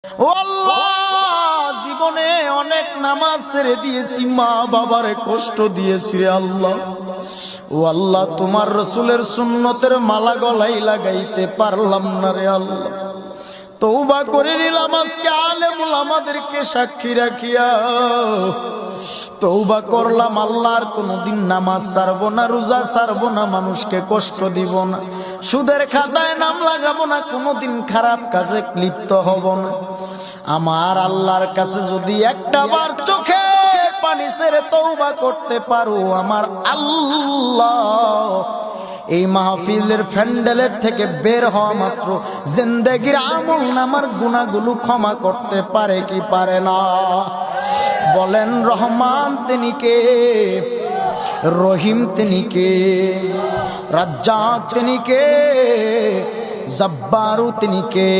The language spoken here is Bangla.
ও আল্লাহ, জীবনে অনেক নামাজ ছেড়ে দিয়েছি, মা বাবারে কষ্ট দিয়েছি রে আল্লাহ। ও আল্লাহ, তোমার রসুলের সুন্নতের মালা গলায় লাগাইতে পারলাম না রে আল্লাহ। তওবা করে নিলাম আজকে আলেমুল আমাদেরকে সাক্ষী রাখিয়া। তওবা করলাম আল্লাহ, আর কোনদিন নামাজ ছাড়বো না, রোজা ছাড়বো না, মানুষকে কষ্ট দিব না, সুদের খাতায় নাম লাগাবো না, কোনদিন খারাপ কাজে লিপ্ত হব না। আমার আল্লাহর কাছে যদি একটা বার চোখে পানি ছেড়ে তওবা করতে পারো, আমার আল্লাহ এই মাহফিলের প্যান্ডেলের থেকে বের হওয়া মাত্র জিন্দেগির আমল নামার গুনাহগুলো ক্ষমা করতে পারে কি পারে না? বলেন রহমান তিনি কে, রহিম তিনি কে, রাজ্জাক তিনি কে, জব্বারু তিনি কে?